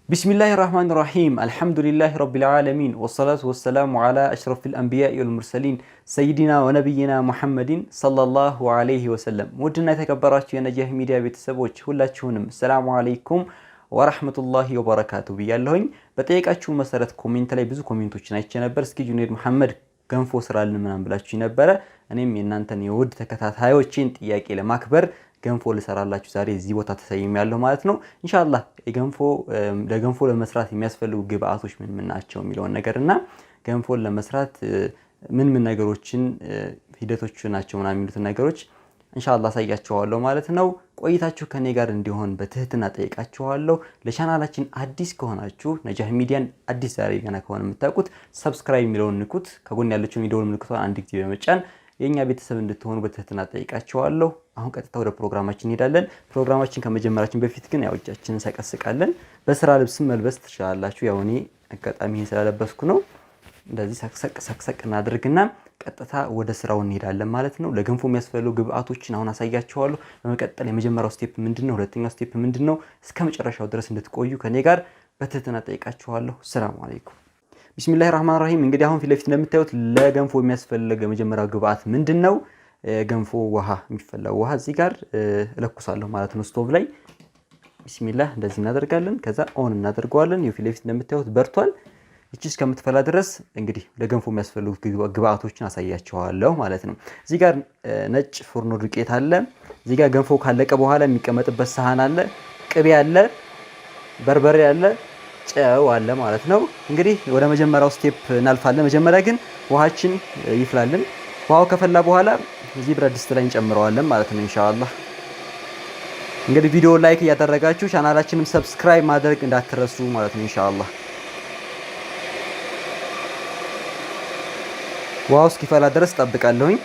بسم الله الرحمن الرحيم الحمد لله رب العالمين والصلاة والسلام على أشرف الأنبياء والمرسلين سيدنا ونبينا محمد صلى الله عليه وسلم ودنا تكبرات يا نجاح ميديا بيتسبوج ሁላችሁንም السلام عليكم ورحمة الله وبركاته ብያለሁኝ በጠየቃችሁ መሰረት ኮሜንት ላይ ብዙ ኮሜንቶችን አይቼ ነበር እስኪ ጁነይድ ሙሀመድ ገንፎ ስራልን ምናምን ብላችሁ ነበር እኔም የናንተን የውድ ተከታታዮችን ጥያቄ ለማክበር ገንፎ ልሰራላችሁ ዛሬ እዚህ ቦታ ተሰይሜያለሁ ማለት ነው ኢንሻአላህ ለገንፎ ለመስራት የሚያስፈልጉ ግብአቶች ምን ናቸው የሚለው ነገርና ገንፎ ለመስራት ምን ነገሮችን ሂደቶች ናቸው ምናምን የሚሉት ነገሮች ኢንሻአላህ ሳያችኋለሁ ማለት ነው ቆይታችሁ ከኔ ጋር እንዲሆን በትህትና ጠይቃችኋለሁ ለቻናላችን አዲስ ከሆናችሁ ነጃህ ሚዲያን አዲስ ዛሬ ገና ከሆነ የምታውቁት ሰብስክራይብ የሚለውን ንኩት ከጎን ያለችውን የደወል ምልክቷን አንድ ጊዜ በመጫን የኛ ቤተሰብ እንድትሆኑ በትህትና ጠይቃችኋለሁ አሁን ቀጥታ ወደ ፕሮግራማችን እንሄዳለን ፕሮግራማችን ከመጀመራችን በፊት ግን ያው እጃችንን ሰቀስቃለን በስራ ልብስ መልበስ ትችላላችሁ ያው እኔ አጋጣሚ ስለለበስኩ ነው እንደዚህ ሰቅሰቅ እናድርግና ቀጥታ ወደ ስራው እንሄዳለን ማለት ነው ለገንፎ የሚያስፈልጉ ግብአቶችን አሁን አሳያችኋለሁ በመቀጠል የመጀመሪያው ስቴፕ ምንድነው ሁለተኛው ስቴፕ ምንድነው እስከመጨረሻው ድረስ እንድትቆዩ ከኔ ጋር በትህትና ጠይቃችኋለሁ ሰላም አለይኩም ቢስሚላሂር ረህማኒር ረሂም እንግዲህ አሁን ፊት ለፊት እንደምታዩት ለገንፎ የሚያስፈልግ የመጀመሪያው ግብአት ምንድነው ገንፎ ውሃ የሚፈላው ውሃ እዚህ ጋር እለኩሳለሁ ማለት ነው ስቶቭ ላይ ቢስሚላህ እንደዚህ እናደርጋለን ከዛ ኦን እናደርገዋለን ፊት ለፊት እንደምታዩት በርቷል እቺ እስከምትፈላ ድረስ እንግዲህ ለገንፎ የሚያስፈልጉ ግብአቶችን አሳያችኋለሁ ማለት ነው እዚህ ጋር ነጭ ፉርኖ ዱቄት አለ እዚህ ጋር ገንፎ ካለቀ በኋላ የሚቀመጥበት ሳህን አለ ቅቤ አለ በርበሬ አለ ጨው አለ ማለት ነው እንግዲህ ወደ መጀመሪያው ስቴፕ እናልፋለን መጀመሪያ ግን ውሃችን ይፍላልን ውሃው ከፈላ በኋላ እዚህ ብረት ድስት ላይ እንጨምረዋለን ማለት ነው ኢንሻአላህ እንግዲህ ቪዲዮ ላይክ ያደረጋችሁ ቻናላችንን ሰብስክራይብ ማድረግ እንዳትረሱ ማለት ነው ኢንሻአላህ ውሃው እስኪፈላ ድረስ ጠብቃለሁኝ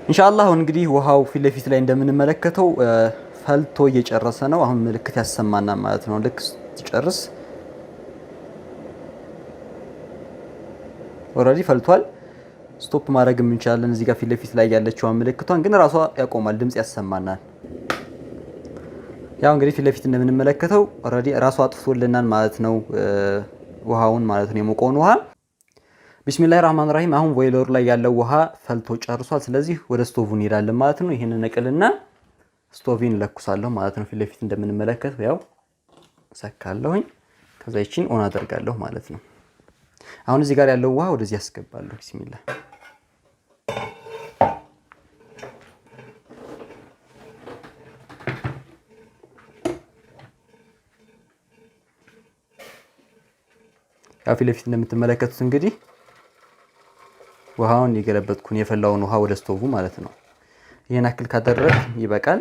ኢንሻአላህ እንግዲህ ውሃው ፊት ለፊት ላይ እንደምንመለከተው ፈልቶ እየጨረሰ ነው አሁን ምልክት ያሰማና ማለት ነው ልክ ሲጨርስ ኦሬዲ ፈልቷል ስቶፕ ማድረግ እንችላለን እዚህ ጋር ፊት ለፊት ላይ ያለችው ምልክቷን ግን ራሷ ያቆማል ድምጽ ያሰማናል ያው እንግዲህ ፊት ለፊት እንደምንመለከተው ኦሬዲ ራሷ አጥፍቶልናል ማለት ነው ውሃውን ማለት ነው የሞቀውን ውሃ ቢስሚላሂር ረህማኒር ረሂም አሁን ቦይለሩ ላይ ያለው ውሃ ፈልቶ ጨርሷል ስለዚህ ወደ ስቶቭ እንሄዳለን ማለት ነው ይሄንን ነቅልና ስቶቭን ለኩሳለሁ ማለት ነው ፊት ለፊት እንደምንመለከተው ያው ሰካለሁኝ ከዛ ይቺን ኦን አደርጋለሁ ማለት ነው አሁን እዚህ ጋር ያለው ውሃ ወደዚህ ያስገባለሁ ቢስሚላህ ያው ፊት ለፊት እንደምትመለከቱት እንግዲህ ውሃውን የገለበጥኩን የፈላውን ውሃ ወደ ስቶቭ ማለት ነው ይሄን አክል ካደረክ ይበቃል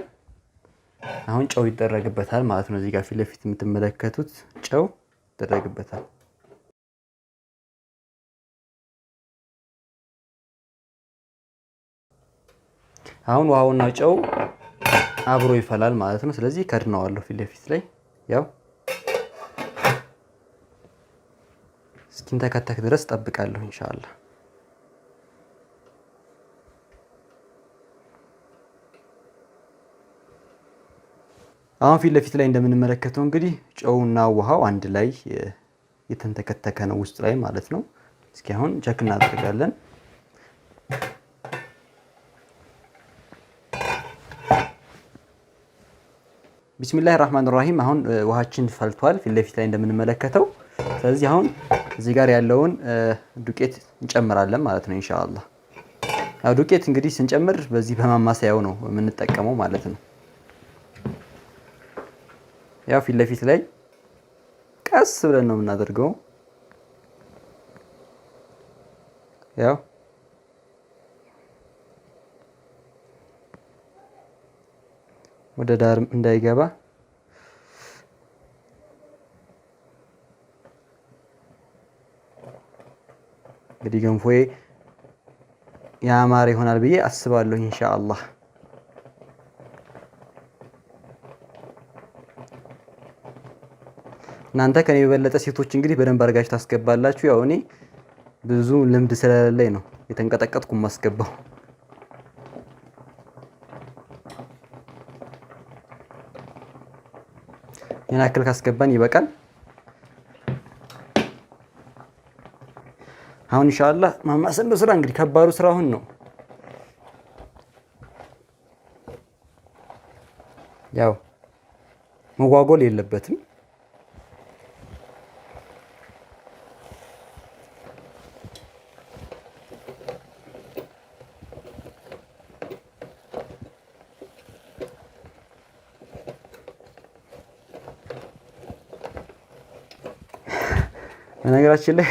አሁን ጨው ይደረግበታል ማለት ነው እዚህ ጋር ፊት ለፊት የምትመለከቱት ጨው ይደረግበታል አሁን ውሃውና ጨው አብሮ ይፈላል ማለት ነው ስለዚህ ከድነዋለሁ ፊት ለፊት ላይ ያው እስኪንተከተክ ድረስ ጠብቃለሁ ኢንሻአላህ አሁን ፊት ለፊት ላይ እንደምንመለከተው እንግዲህ ጨውና ውሃው አንድ ላይ የተንተከተከ ነው ውስጥ ላይ ማለት ነው እስኪ አሁን ቸክ እናደርጋለን ቢስሚላሂር ረህማኒር ረሂም አሁን ውሃችን ፈልቷል ፊት ለፊት ላይ እንደምንመለከተው ስለዚህ አሁን እዚህ ጋር ያለውን ዱቄት እንጨምራለን ማለት ነው ኢንሻአላህ ያው ዱቄት እንግዲህ ስንጨምር በዚህ በማማሰያው ነው የምንጠቀመው ማለት ነው ያው ፊት ለፊት ላይ ቀስ ብለን ነው የምናደርገው ያው ወደ ዳር እንዳይገባ እንግዲህ ገንፎዬ ያማረ ይሆናል ብዬ አስባለሁ ኢንሻአላህ። እናንተ ከኔ በበለጠ ሴቶች እንግዲህ በደንብ አድርጋችሁ ታስገባላችሁ። ያው እኔ ብዙ ልምድ ስለሌለኝ ነው የተንቀጠቀጥኩ ማስገባው። የናክል ካስገባን ይበቃል። አሁን ኢንሻአላህ ማማሰል ነው ስራ። እንግዲህ ከባዱ ስራ አሁን ነው። ያው መጓጎል የለበትም። በነገራችን ላይ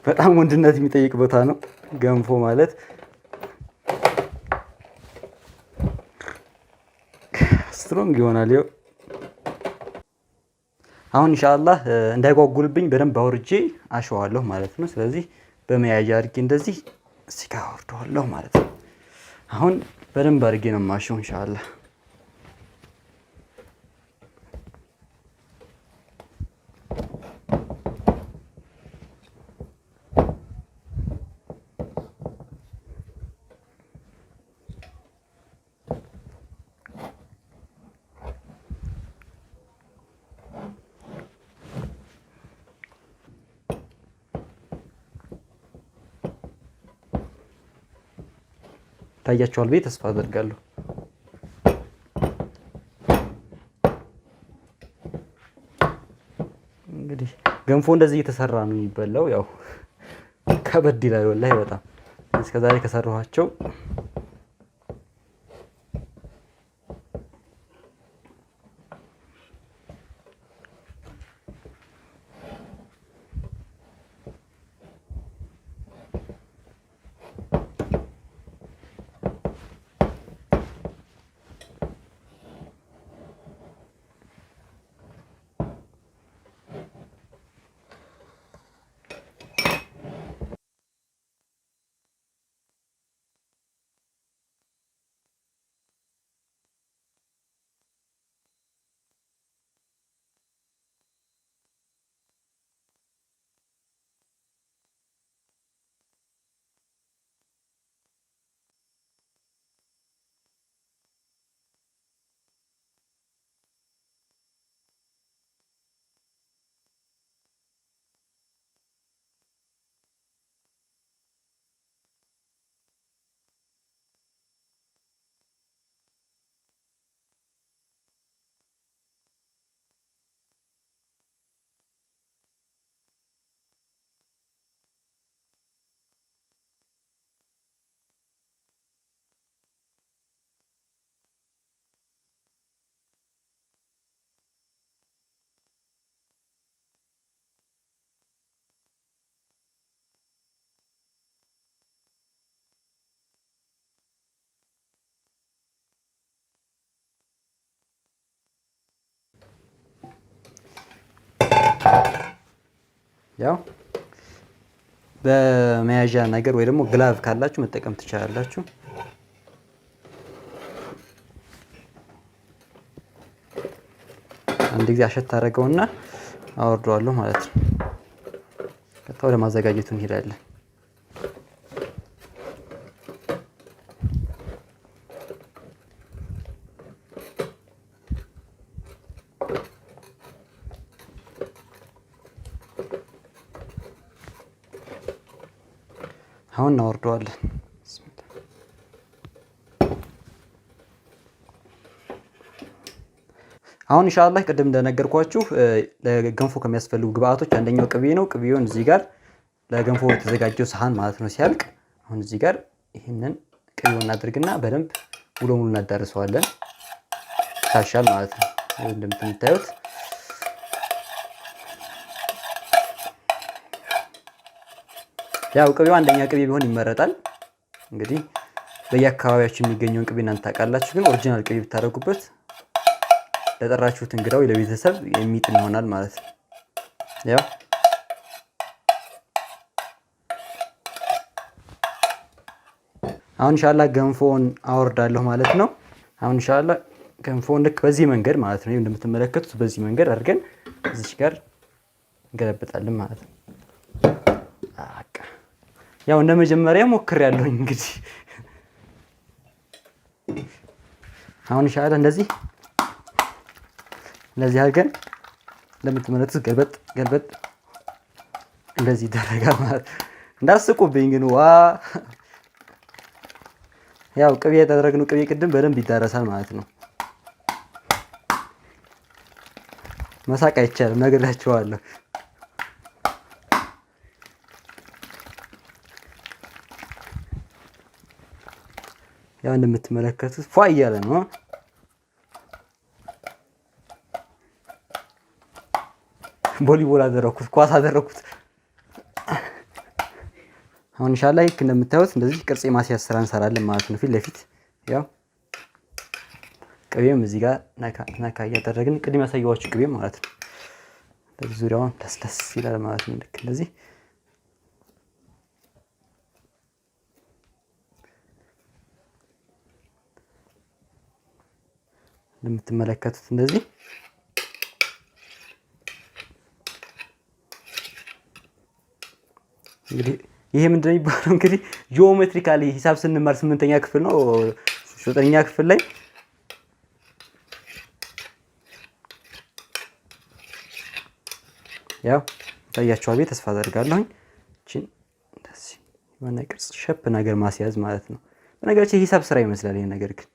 በጣም ወንድነት የሚጠይቅ ቦታ ነው ገንፎ ማለት። ስትሮንግ ይሆናል። ይኸው አሁን ኢንሻአላህ እንዳይጓጉልብኝ በደንብ አውርጄ አሸዋለሁ ማለት ነው። ስለዚህ በመያዣ አድርጌ እንደዚህ እዚህ ጋር አወርደዋለሁ ማለት ነው። አሁን በደንብ አድርጌ ነው የማሸው ኢንሻአላህ። ታያችኋል ብዬ ተስፋ አደርጋለሁ። እንግዲህ ገንፎ እንደዚህ እየተሰራ ነው የሚበላው። ያው ከበድ ይላል ወላሂ በጣም እስከዛሬ ከሰራኋቸው ያው በመያዣ ነገር ወይ ደግሞ ግላቭ ካላችሁ መጠቀም ትችላላችሁ። አንድ ጊዜ አሸት አደረገውና አወርደዋለሁ ማለት ነው። ከታ ወደ ማዘጋጀቱ እንሄዳለን። አሁን እናወርደዋለን። አሁን ኢንሻአላህ ቅድም እንደነገርኳችሁ ለገንፎ ከሚያስፈልጉ ግብአቶች አንደኛው ቅቤ ነው። ቅቤውን እዚህ ጋር ለገንፎ የተዘጋጀው ሰሃን ማለት ነው ሲያልቅ አሁን እዚህ ጋር ይሄንን ቅቤውን እናድርግና በደንብ ሙሉ ሙሉ እናዳርሰዋለን። ታሻል ማለት ነው እንደምታዩት። ያው ቅቤው አንደኛ ቅቤ ቢሆን ይመረጣል። እንግዲህ በየአካባቢያችሁ የሚገኘውን ቅቤ እናንተ ታውቃላችሁ፣ ግን ኦሪጂናል ቅቤ ብታደርጉበት ለጠራችሁት እንግዳው ለቤተሰብ የሚጥም ይሆናል ማለት ነው። ያው አሁን ኢንሻአላህ ገንፎን አወርዳለሁ ማለት ነው። አሁን ኢንሻአላህ ገንፎን ልክ በዚህ መንገድ ማለት ነው እንደምትመለከቱት በዚህ መንገድ አድርገን እዚህ ጋር እንገለብጣለን ማለት ነው። አቃ ያው እንደመጀመሪያ ሞክሬያለሁ እንግዲህ አሁን ኢንሻአላህ እንደዚህ አድርገን እንደምትመለከቱት ገልበጥ እንደዚህ ይደረጋል ማለት እንዳስቁብኝ ግን ዋ ያው ቅቤ ያደረግነው ቅቤ ቅድም በደንብ ይዳረሳል ማለት ነው። መሳቅ አይቻልም ነግራችኋለሁ። ያው እንደምትመለከቱት ፏ እያለ ነው። ቮሊቦል አደረኩት፣ ኳስ አደረኩት። አሁን ኢንሻአላህ ልክ እንደምታዩት እንደዚህ ቅርጽ የማስያዝ ስራ እንሰራለን ማለት ነው። ፊት ለፊት ያው ቅቤም እዚህ ጋር ነካ እያደረግን ቅድም ያሳየኋችሁ ቅቤ ማለት ነው። እንደዚህ ዙሪያውን ደስ ይላል ማለት ነው። ልክ እንደዚህ እንደምትመለከቱት እንደዚህ እንግዲህ ይሄ ምንድነው የሚባለው እንግዲህ ጂኦሜትሪካሊ ሂሳብ ስንማር 8ኛ ክፍል ነው 9ኛ ክፍል ላይ ያው ታያችኋል ተስፋ አደርጋለሁ። እቺን እንደዚህ የሆነ ቅርጽ ሸፕ ነገር ማስያዝ ማለት ነው። በነገራችን ሂሳብ ስራ ይመስላል ይሄ ነገር ግን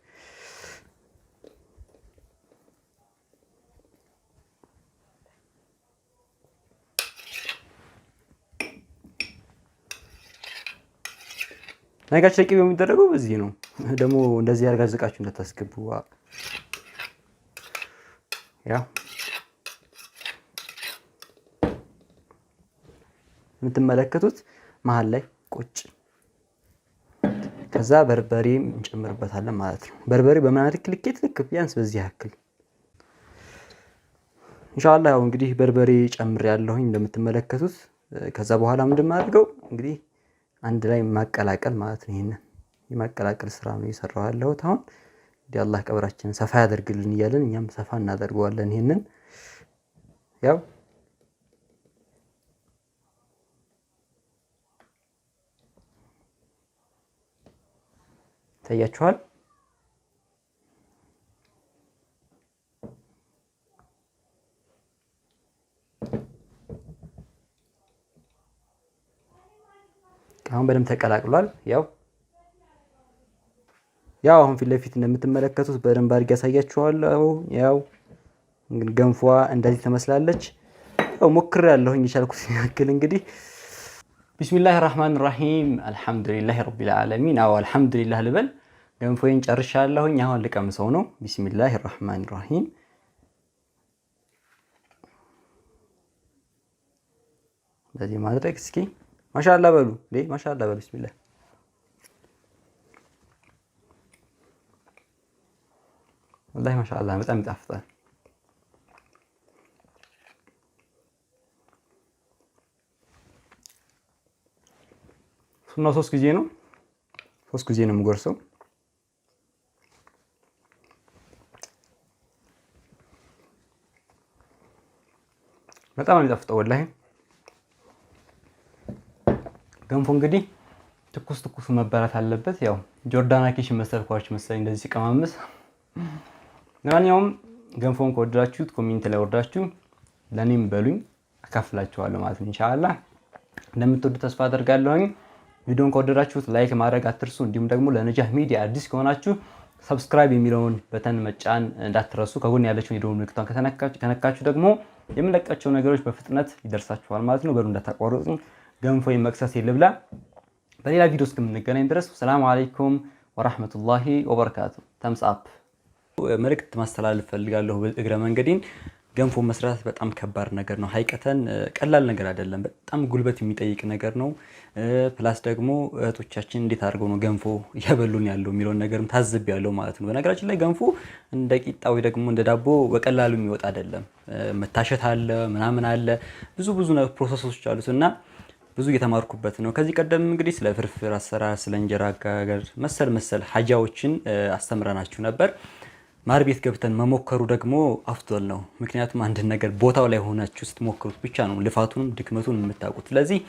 ነገራችን ቅቤው የሚደረገው በዚህ ነው። ደግሞ እንደዚህ አርጋዝቃችሁ እንዳታስገቡ ያው የምትመለከቱት መሃል ላይ ቁጭ ከዛ በርበሬ እንጨምርበታለን ማለት ነው። በርበሬ በማን ልኬት ልክ ቢያንስ በዚህ ያክል ኢንሻአላህ። ያው እንግዲህ በርበሬ ጨምሬያለሁኝ እንደምትመለከቱት። ከዛ በኋላ ምንድን ማድርገው እንግዲህ አንድ ላይ ማቀላቀል ማለት ነው። ይሄንን የማቀላቀል ስራ ነው እየሰራሁ ያለሁት አሁን። እንግዲህ አላህ ቀብራችንን ሰፋ ያደርግልን እያለን እኛም ሰፋ እናደርገዋለን። ይሄንን ያው ታያችኋል። አሁን በደንብ ተቀላቅሏል። ያው አሁን ፊት ለፊት እንደምትመለከቱት በደንብ አድርጌ ያሳያችኋለሁ። ያው እንግዲህ ገንፏ እንደዚህ ተመስላለች። ያው ሞክሬያለሁኝ የቻልኩት ያክል እንግዲህ ቢስሚላሂ ራህማን ራሂም አልሐምዱሊላሂ ረቢል ዓለሚን። አው አልሐምዱሊላህ ልበል። ገንፎዬን ጨርሻለሁኝ። አሁን ልቀምሰው ነው። ቢስሚላሂ ራህማን ራሂም እንደዚህ ማድረግ እስኪ ማሻአላ በሉ ማሻአላ በሉ ቢስሚላህ። ወላሂ ማሻአላ በጣም ይጣፍጣል። ሱናው 3 ጊዜ ነው የምጎርሰው። በጣም ነው የሚጣፍጠው ወላሂ። ገንፎ እንግዲህ ትኩስ መበላት አለበት። ያው ጆርዳና ኪሽን መሰልኳችሁ መሰለኝ እንደዚህ ሲቀማምስ። ለማንኛውም ገንፎን ከወደዳችሁት ኮሜንት ላይ ወርዳችሁ ለኔም በሉኝ አካፍላችኋለሁ ማለት ነው ኢንሻአላህ። እንደምትወዱ ተስፋ አደርጋለሁኝ። ቪዲዮን ከወደዳችሁት ላይክ ማድረግ አትርሱ። እንዲሁም ደግሞ ለነጃህ ሚዲያ አዲስ ከሆናችሁ ሰብስክራይብ የሚለውን በተን መጫን እንዳትረሱ። ከጎን ያለችውን የደወል ምልክቷን ከነካችሁ ደግሞ የምንለቃቸው ነገሮች በፍጥነት ይደርሳችኋል ማለት ነው። በሉ እንዳታቋርጡ። ገንፎ መክሰስ ይልብላ። በሌላ ቪዲዮ እስከምንገናኝ ድረስ ሰላም አለይኩም ወራህመቱላሂ ወበረካቱ። ተምስ አፕ መልእክት ማስተላለፍ ፈልጋለሁ እግረ መንገዴን። ገንፎ መስራት በጣም ከባድ ነገር ነው። ሀይቀተን ቀላል ነገር አይደለም። በጣም ጉልበት የሚጠይቅ ነገር ነው። ፕላስ ደግሞ እህቶቻችን እንዴት አድርገው ነው ገንፎ እያበሉን ያለው የሚለውን ነገርም ታዝቤያለሁ ማለት ነው። በነገራችን ላይ ገንፎ እንደ ቂጣ ወይ ደግሞ እንደ ዳቦ በቀላሉ የሚወጣ አይደለም። መታሸት አለ፣ ምናምን አለ፣ ብዙ ፕሮሰሶች አሉት እና ብዙ እየተማርኩበት ነው። ከዚህ ቀደም እንግዲህ ስለ ፍርፍር አሰራር፣ ስለ እንጀራ አጋገር መሰል ሐጃዎችን አስተምረናችሁ ነበር። ማር ቤት ገብተን መሞከሩ ደግሞ አፍዶል ነው። ምክንያቱም አንድ ነገር ቦታው ላይ ሆናችሁ ስትሞክሩት ብቻ ነው ልፋቱንም ድክመቱን የምታውቁት። ስለዚህ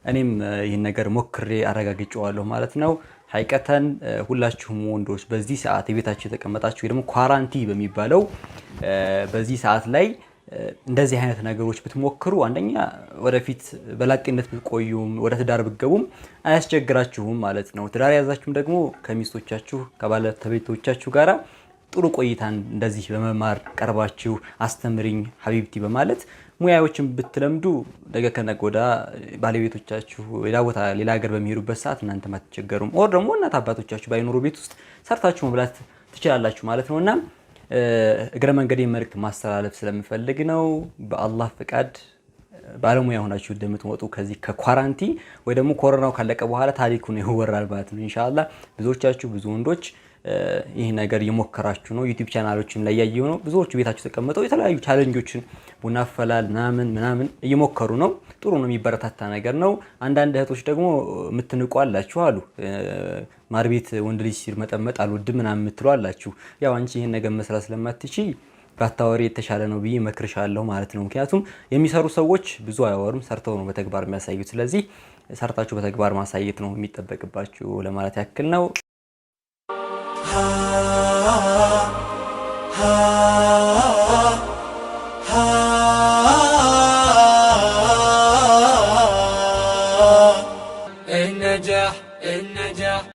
እኔም ይህን ነገር ሞክሬ አረጋግጬዋለሁ ማለት ነው። ሐቂቀተን ሁላችሁም ወንዶች በዚህ ሰዓት የቤታችሁ የተቀመጣችሁ ወይ ደግሞ ኳራንቲ በሚባለው በዚህ ሰዓት ላይ እንደዚህ አይነት ነገሮች ብትሞክሩ አንደኛ ወደፊት በላጤነት ብትቆዩም ወደ ትዳር ብትገቡም አያስቸግራችሁም ማለት ነው። ትዳር ያዛችሁም ደግሞ ከሚስቶቻችሁ ከባለቤቶቻችሁ ጋራ ጥሩ ቆይታን እንደዚህ በመማር ቀርባችሁ አስተምሪኝ ሀቢብቲ በማለት ሙያዎችን ብትለምዱ ነገ ከነገ ወዲያ ባለቤቶቻችሁ ሌላ ሀገር በሚሄዱበት ሰዓት እናንተ ማትቸገሩም። ኦር ደግሞ እናት አባቶቻችሁ ባይኖሩ ቤት ውስጥ ሰርታችሁ መብላት ትችላላችሁ ማለት ነውና እግረ መንገዴን መልእክት ማስተላለፍ ስለምፈልግ ነው። በአላህ ፍቃድ ባለሙያ ሆናችሁ እንደምትወጡ ከዚህ ከኳራንቲ ወይ ደግሞ ኮሮናው ካለቀ በኋላ ታሪኩን ይወራል ማለት ነው ኢንሻአላህ። ብዙዎቻችሁ ብዙ ወንዶች ይህ ነገር እየሞከራችሁ ነው። ዩቲዩብ ቻናሎችን ላይ ያየው ነው። ብዙዎቹ ቤታችሁ ተቀምጠው የተለያዩ ቻሌንጆችን ቡና አፈላል ምናምን እየሞከሩ ነው። ጥሩ ነው፣ የሚበረታታ ነገር ነው። አንዳንድ እህቶች ደግሞ የምትንቁ አላችሁ አሉ። ማር ቤት ወንድ ልጅ ሲርመጠመጥ አልወድም ምናምን የምትሉ አላችሁ። ያው አንቺ ይሄን ነገር መስራት ስለማትቺ ባታወሪ የተሻለ ነው ብዬ መክርሻለሁ ማለት ነው። ምክንያቱም የሚሰሩ ሰዎች ብዙ አያወሩም፣ ሰርተው ነው በተግባር የሚያሳዩት። ስለዚህ ሰርታችሁ በተግባር ማሳየት ነው የሚጠበቅባችሁ ለማለት ያክል ነው።